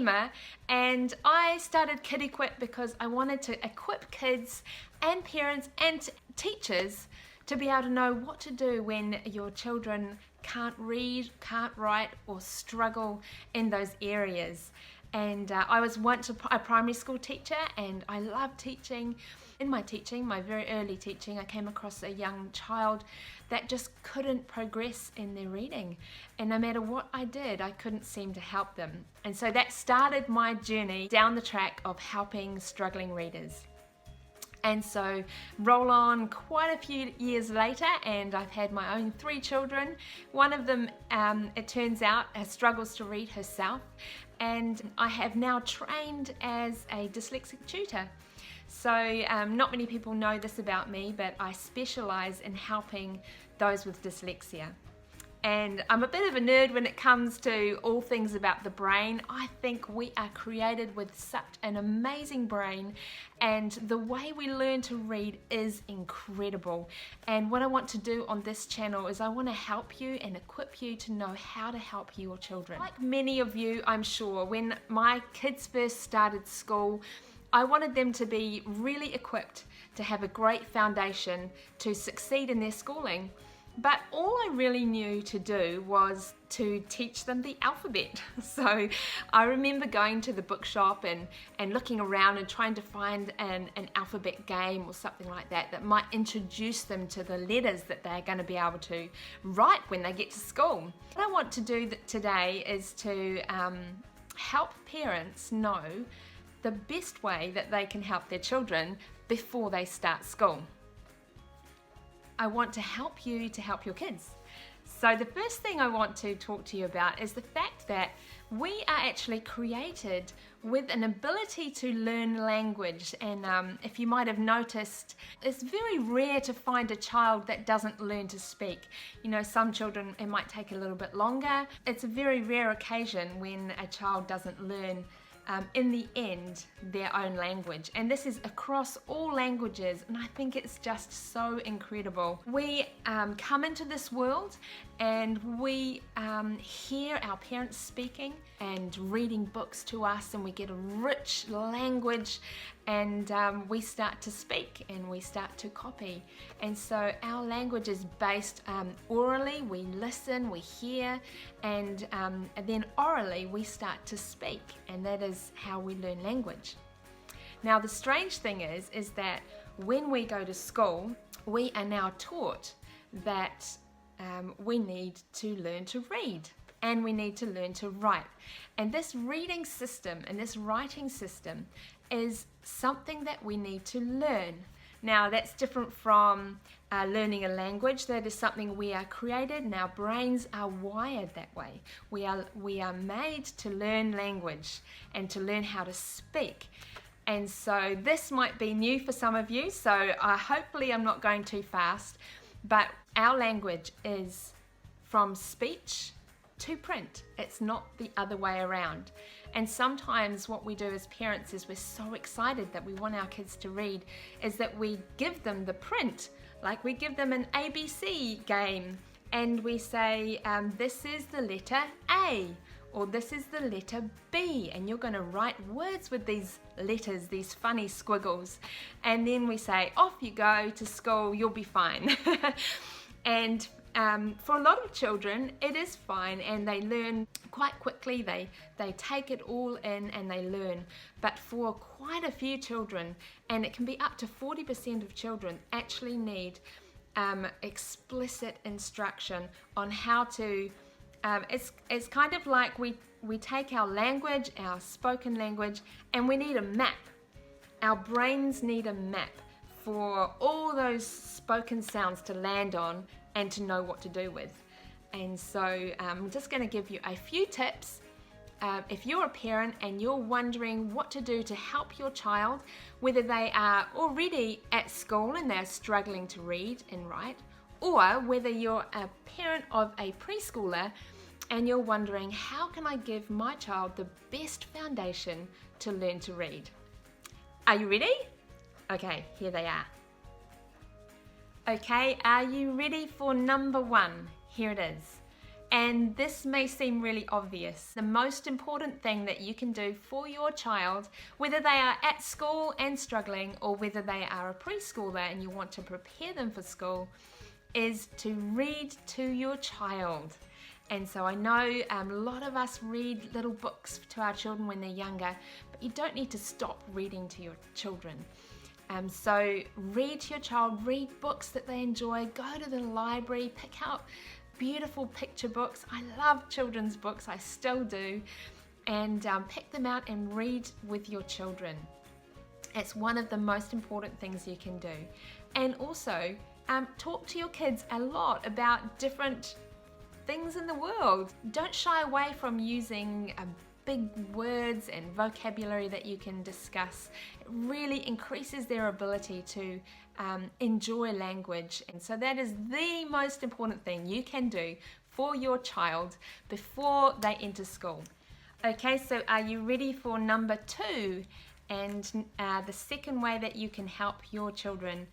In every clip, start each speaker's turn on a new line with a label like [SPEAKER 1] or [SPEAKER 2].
[SPEAKER 1] Emma, and I started Kid Equip because I wanted to equip kids and parents and teachers to be able to know what to do when your children can't read, can't write, or struggle in those areas. And I was once a primary school teacher, and I love teaching. In my teaching, my very early teaching, I came across a young child that just couldn't progress in their reading. And no matter what I did, I couldn't seem to help them. And so that started my journey down the track of helping struggling readers. And so roll on quite a few years later, and I've had my own 3 children. One of them, it turns out, struggles to read herself, and I have now trained as a dyslexic tutor. So not many people know this about me, but I specialize in helping those with dyslexia. And I'm a bit of a nerd when it comes to all things about the brain. I think we are created with such an amazing brain, and the way we learn to read is incredible. And what I want to do on this channel is I want to help you and equip you to know how to help your children. Like many of you, I'm sure, when my kids first started school, I wanted them to be really equipped to have a great foundation to succeed in their schooling. But all I really knew to do was to teach them the alphabet. So I remember going to the bookshop and looking around and trying to find an alphabet game or something like that that might introduce them to the letters that they're going to be able to write when they get to school. What I want to do today is to help parents know the best way that they can help their children before they start school. I want to help you to help your kids. So the first thing I want to talk to you about is the fact that we are actually created with an ability to learn language. And if you might have noticed, it's very rare to find a child that doesn't learn to speak. You know, some children, it might take a little bit longer. It's a very rare occasion when a child doesn't learn in the end, their own language. And this is across all languages, and I think it's just so incredible. We come into this world and we hear our parents speaking and reading books to us, and we get a rich language, and we start to speak and we start to copy. And so our language is based orally. We listen, we hear, and then orally we start to speak, and that is how we learn language. Now the strange thing is that when we go to school, we are now taught that we need to learn to read and we need to learn to write. And this reading system and this writing system is something that we need to learn. Now that's different from learning a language. That is something we are created, and our brains are wired that way. We are made to learn language and to learn how to speak. And so this might be new for some of you, so hopefully I'm not going too fast, but our language is from speech to print. It's not the other way around. And sometimes what we do as parents is we're so excited that we want our kids to read, is that we give them the print, like we give them an ABC game, and we say, this is the letter A, or this is the letter B, and you're going to write words with these letters, these funny squiggles, and then we say, off you go to school, you'll be fine. And for a lot of children, it is fine, and they learn quite quickly. They take it all in and they learn. But for quite a few children, and it can be up to 40% of children, actually need explicit instruction on how to. It's kind of like we take our language, our spoken language, and we need a map. Our brains need a map for all those spoken sounds to land on and to know what to do with. And so I'm just going to give you a few tips. If you're a parent and you're wondering what to do to help your child, whether they are already at school and they're struggling to read and write, or whether you're a parent of a preschooler and you're wondering, how can I give my child the best foundation to learn to read? Are you ready? Okay, here they are. Okay, are you ready for number 1? Here it is. And this may seem really obvious. The most important thing that you can do for your child, whether they are at school and struggling or whether they are a preschooler and you want to prepare them for school, is to read to your child. And so I know a lot of us read little books to our children when they're younger, but you don't need to stop reading to your children. So read to your child, read books that they enjoy, go to the library, pick out beautiful picture books. I love children's books, I still do, and pick them out and read with your children. It's one of the most important things you can do. And also talk to your kids a lot about different things in the world. Don't shy away from using big words and vocabulary that you can discuss. It really increases their ability to enjoy language. And so that is the most important thing you can do for your child before they enter school. Okay, so are you ready for number 2? And the second way that you can help your children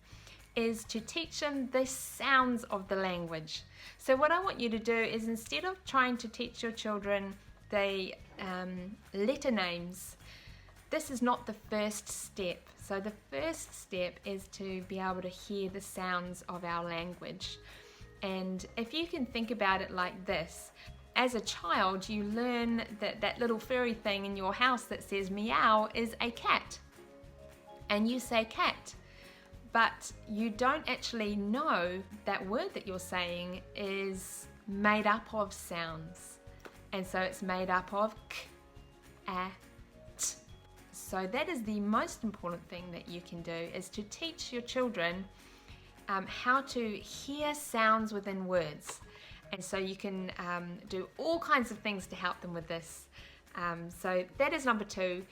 [SPEAKER 1] is to teach them the sounds of the language. So what I want you to do is, instead of trying to teach your children the letter names, this is not the first step. So the first step is to be able to hear the sounds of our language. And if you can think about it like this, as a child you learn that that little furry thing in your house that says meow is a cat, and you say cat, but you don't actually know that word that you're saying is made up of sounds. And so it's made up of k, a, t. So that is the most important thing that you can do, is to teach your children how to hear sounds within words. And so you can do all kinds of things to help them with this. So that is number 2.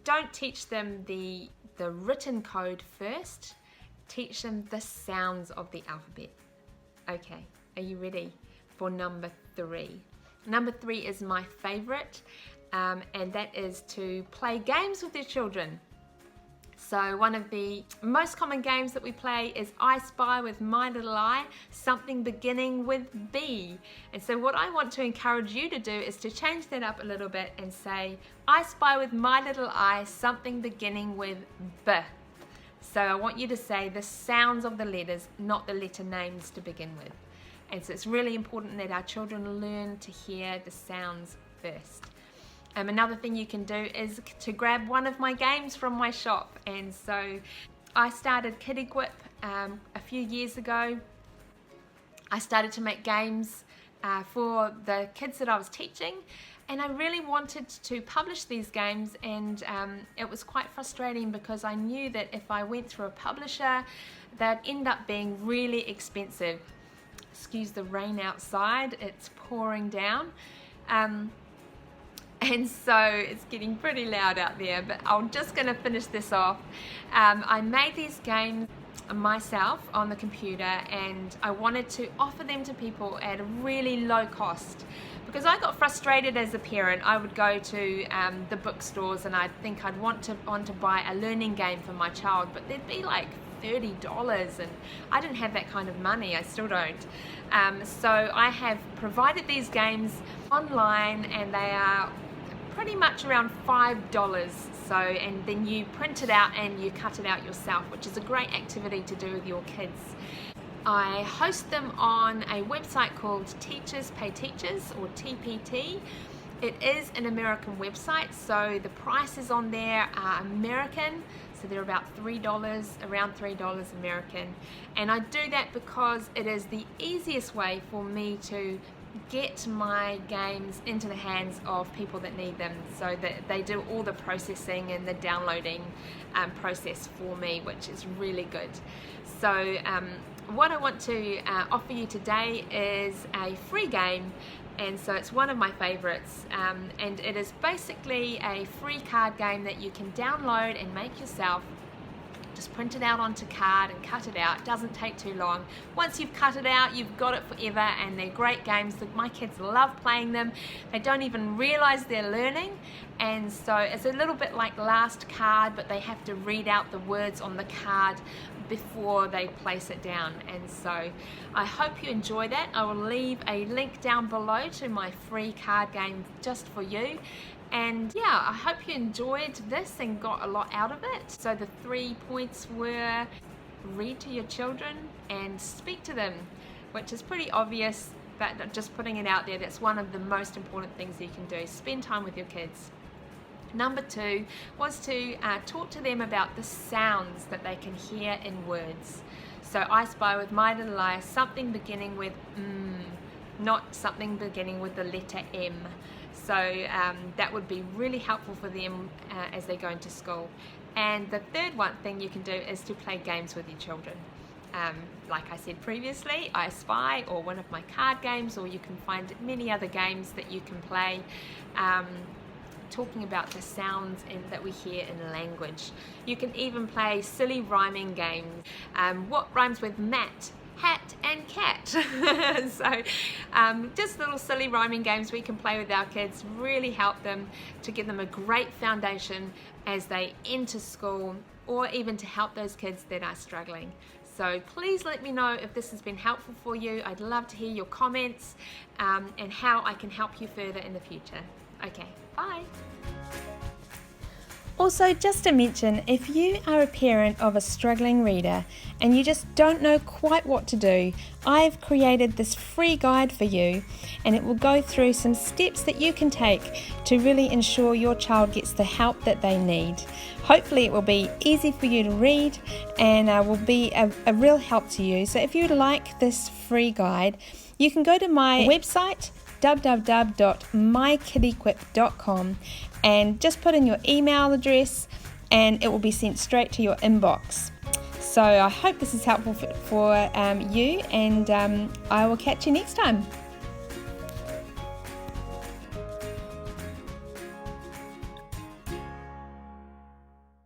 [SPEAKER 1] Don't teach them the written code first. Teach them the sounds of the alphabet. Okay, are you ready for number 3? Number 3 is my favorite, and that is to play games with your children. So one of the most common games that we play is I Spy with My Little Eye, something beginning with B. And so what I want to encourage you to do is to change that up a little bit and say, I spy with my little eye something beginning with B. So I want you to say the sounds of the letters, not the letter names to begin with. And so it's really important that our children learn to hear the sounds first. Another thing you can do is to grab one of my games from my shop. And so I started Kidiquip a few years ago. I started to make games for the kids that I was teaching, and I really wanted to publish these games, and it was quite frustrating because I knew that if I went through a publisher, they'd end up being really expensive. Excuse the rain outside, it's pouring down. And so it's getting pretty loud out there, but I'm just going to finish this off. I made these games myself on the computer, and I wanted to offer them to people at a really low cost, because I got frustrated as a parent. I would go to the bookstores and I'd think I'd want to buy a learning game for my child, but they'd be like $30, and I didn't have that kind of money. I still don't. So I have provided these games online, and they are pretty much around $5. So, and then you print it out and you cut it out yourself, which is a great activity to do with your kids. I host them on a website called Teachers Pay Teachers, or TPT. It is an American website, so the prices on there are American, so they're about $3, around $3 American. And I do that because it is the easiest way for me to get my games into the hands of people that need them, so that they do all the processing and the downloading process for me, which is really good. So what I want to offer you today is a free game, and so it's one of my favorites, and it is basically a free card game that you can download and make yourself. Just print it out onto card and cut it out. It doesn't take too long. Once you've cut it out, you've got it forever, and they're great games. My kids love playing them. They don't even realize they're learning, and so it's a little bit like last card, but they have to read out the words on the card before they place it down. And so I hope you enjoy that. I will leave a link down below to my free card game just for you. And yeah, I hope you enjoyed this and got a lot out of it. So the 3 points were: read to your children and speak to them, which is pretty obvious, but just putting it out there, that's one of the most important things you can do. Spend time with your kids. Number 2 was to talk to them about the sounds that they can hear in words. So I Spy with My Little Liar, something beginning with not something beginning with the letter M. So that would be really helpful for them as they go into school. And the third thing you can do is to play games with your children. Like I said previously, I Spy, or one of my card games, or you can find many other games that you can play, talking about the sounds that we hear in language. You can even play silly rhyming games. What rhymes with mat, hat and cat? So just little silly rhyming games we can play with our kids, really help them to give them a great foundation as they enter school, or even to help those kids that are struggling. So please let me know if this has been helpful for you. I'd love to hear your comments and how I can help you further in the future. Okay, bye. Also, just to mention, if you are a parent of a struggling reader and you just don't know quite what to do, I've created this free guide for you, and it will go through some steps that you can take to really ensure your child gets the help that they need. Hopefully it will be easy for you to read and will be a real help to you. So if you like this free guide, you can go to my website, www.mykiddequip.com, and just put in your email address and it will be sent straight to your inbox. So I hope this is helpful for you, and I will catch you next time.